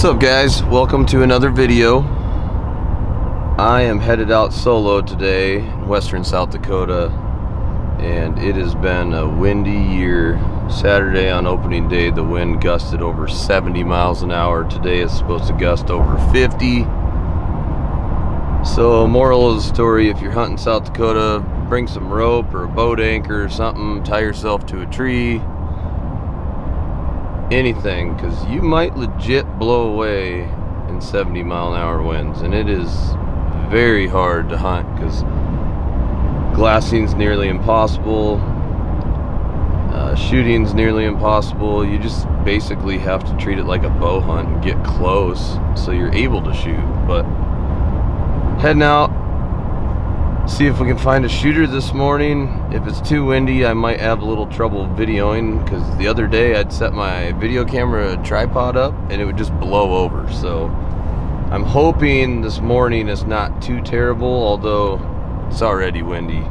What's up, guys? Welcome to another video. I am headed out solo today in western South Dakota, and it has been a windy year. Saturday on opening day, the wind gusted over 70 miles an hour. Today it's supposed to gust over 50. So moral of the story, if you're hunting South Dakota, bring some rope or a boat anchor or something, tie yourself to a tree, anything, because you might legit blow away in 70 mile an hour winds, and it is very hard to hunt because glassing's nearly impossible, shooting's nearly impossible. You just basically have to treat it like a bow hunt and get close so you're able to shoot. But heading out, see if we can find a shooter this morning. If it's too windy, I might have a little trouble videoing, because the other day I'd set my video camera tripod up and it would just blow over. So I'm hoping this morning it's not too terrible, although it's already windy.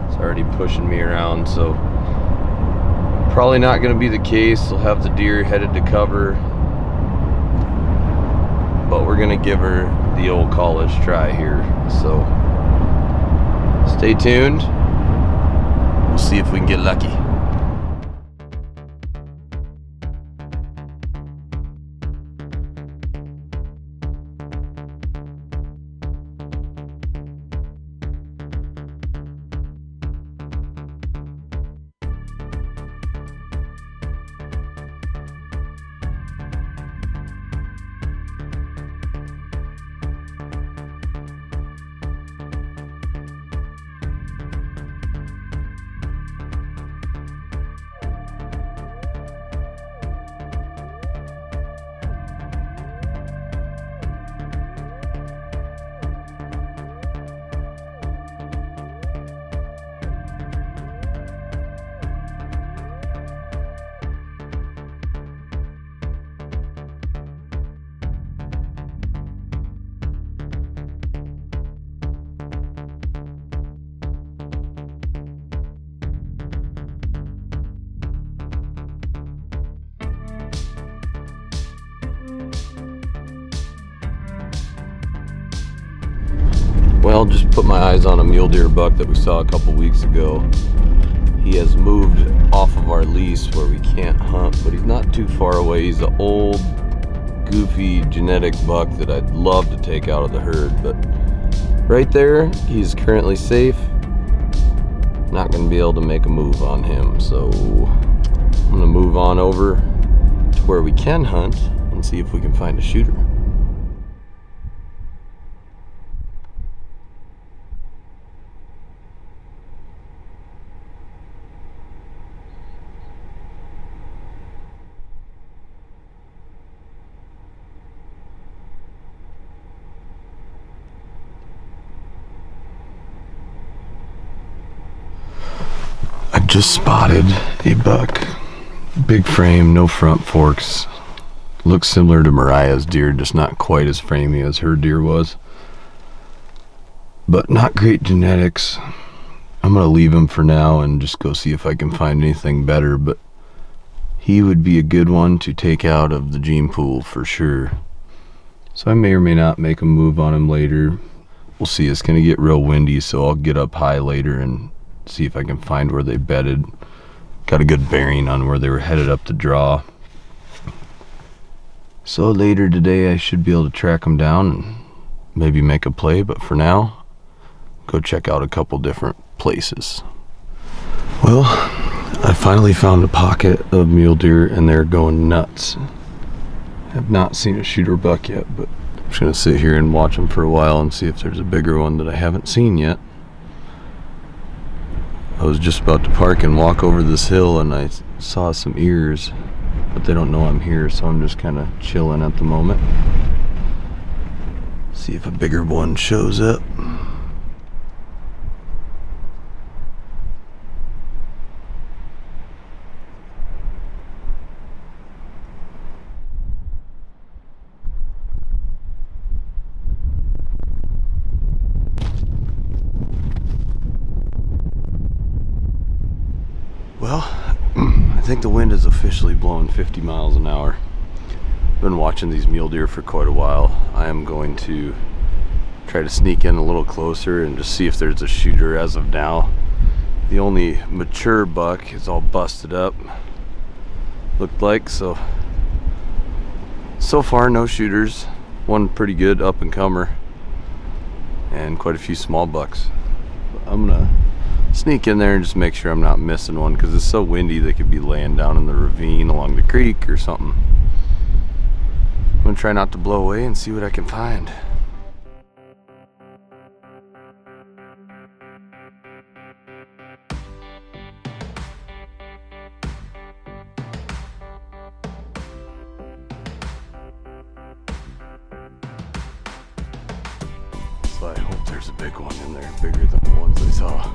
It's already pushing me around, so probably not going to be the case. We'll have the deer headed to cover, but we're going to give her the old college try here. So stay tuned. We'll see if we can get lucky. Well, just put my eyes on a mule deer buck that we saw a couple weeks ago. He has moved off of our lease where we can't hunt, but he's not too far away. He's an old, goofy, genetic buck that I'd love to take out of the herd, but right there, he's currently safe. Not going to be able to make a move on him, so I'm going to move on over to where we can hunt and see if we can find a shooter. Just spotted a buck. Big frame, no front forks. Looks similar to Mariah's deer, just not quite as framey as her deer was. But not great genetics. I'm gonna leave him for now and just go see if I can find anything better, but he would be a good one to take out of the gene pool for sure. So I may or may not make a move on him later. We'll see. It's gonna get real windy, so I'll get up high later and see if I can find where they bedded. Got a good bearing on where they were headed up the draw. So later today I should be able to track them down and maybe make a play, but for now, go check out a couple different places. Well, I finally found a pocket of mule deer and they're going nuts. I have not seen a shooter buck yet, but I'm just gonna sit here and watch them for a while and see if there's a bigger one that I haven't seen yet. I was just about to park and walk over this hill and I saw some ears, but they don't know I'm here, so I'm just kind of chilling at the moment. See if a bigger one shows up. Well, I think the wind is officially blowing 50 miles an hour. Been watching these mule deer for quite a while. I am going to try to sneak in a little closer and just see if there's a shooter as of now. The only mature buck is all busted up, looked like. So far no shooters. One pretty good up and comer and quite a few small bucks. I'm gonna sneak in there and just make sure I'm not missing one, because it's so windy they could be laying down in the ravine along the creek or something. I'm gonna try not to blow away and see what I can find. So I hope there's a big one in there, bigger than the ones I saw.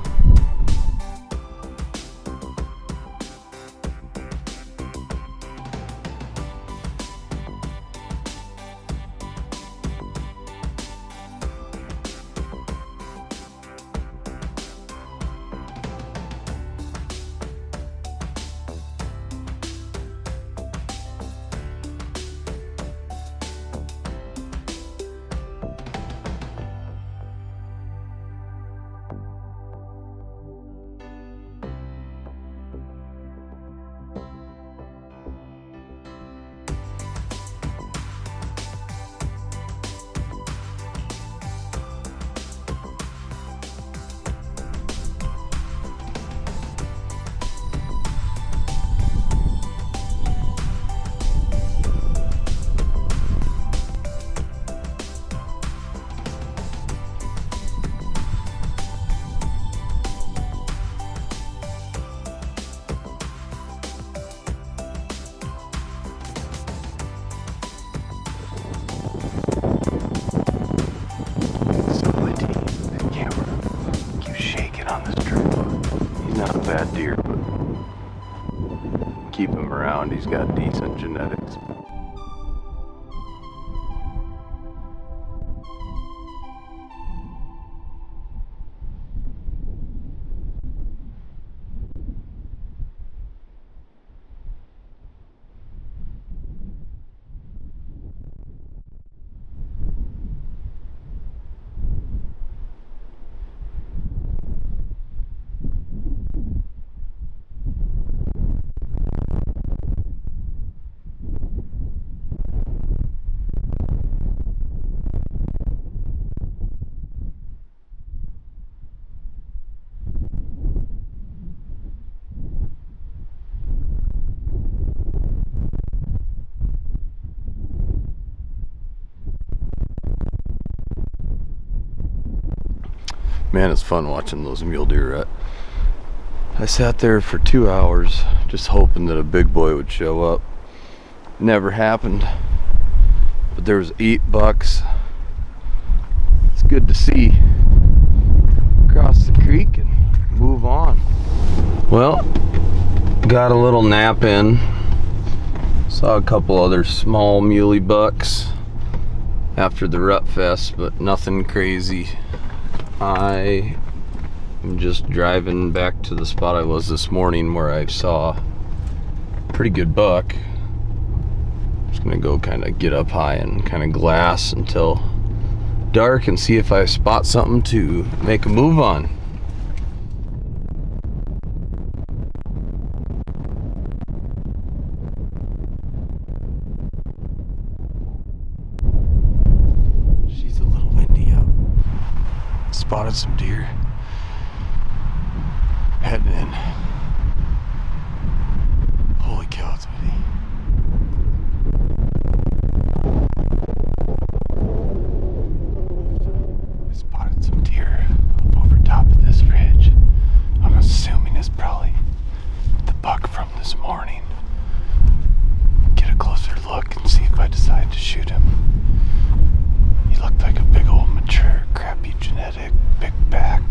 Bad deer, but keep him around. He's got decent genetics. Man, it's fun watching those mule deer rut. I sat there for 2 hours just hoping that a big boy would show up. Never happened, but there was 8 bucks. It's good to see. Cross the creek and move on. Well, got a little nap in. Saw a couple other small muley bucks after the rut fest, but nothing crazy. I am just driving back to the spot I was this morning where I saw a pretty good buck. Just gonna go kind of get up high and kind of glass until dark and see if I spot something to make a move on. Spotted some deer. Heading in. Holy cow, it's windy. I spotted some deer up over top of this ridge. I'm assuming it's probably the buck from this morning. Get a closer look and see if I decide to shoot him. He looked like a big old mature, crappy genetic, big back,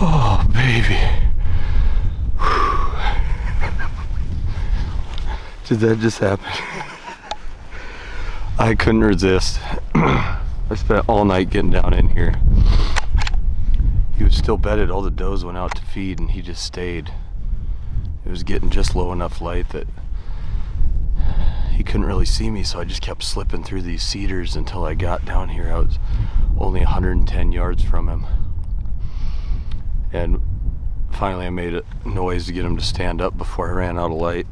Oh, baby. Did that just happen? I couldn't resist. I spent all night getting down in here. He was still bedded. All the does went out to feed and he just stayed. It was getting just low enough light that he couldn't really see me, so I just kept slipping through these cedars until I got down here. I was only 110 yards from him. And finally I made a noise to get him to stand up before I ran out of light.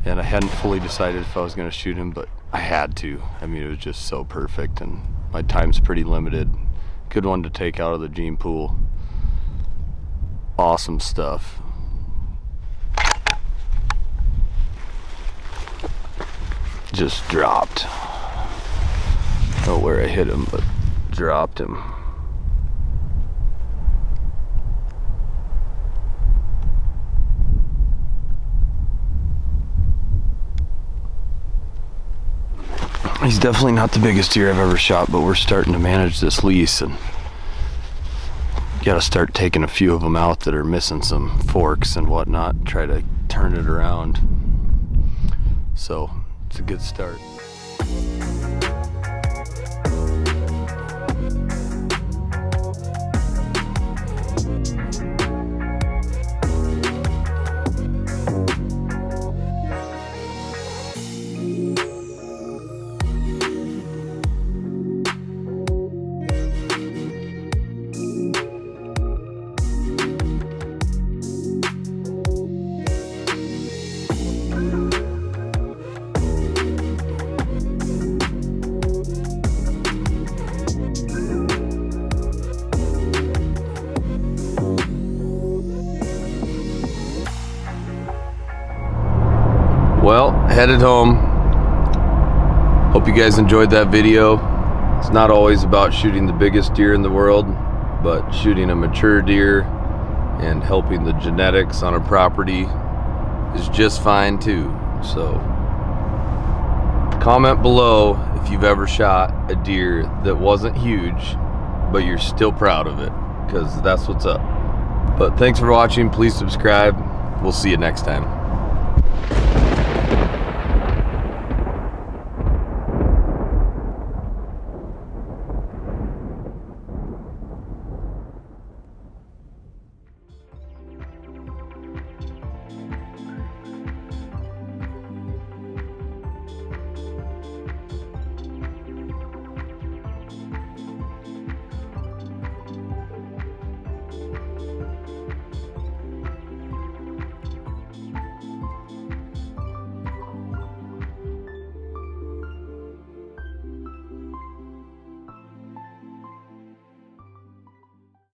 And I hadn't fully decided if I was going to shoot him, but I had to. I mean, it was just so perfect, and my time's pretty limited. Good one to take out of the gene pool. Awesome stuff. Just dropped. I don't know where I hit him, but dropped him. He's definitely not the biggest deer I've ever shot, but we're starting to manage this lease, and gotta start taking a few of them out that are missing some forks and whatnot, try to turn it around. So it's a good start. Well, headed home. Hope you guys enjoyed that video. It's not always about shooting the biggest deer in the world, but shooting a mature deer and helping the genetics on a property is just fine too. So comment below if you've ever shot a deer that wasn't huge, but you're still proud of it, because that's what's up. But thanks for watching. Please subscribe. We'll see you next time.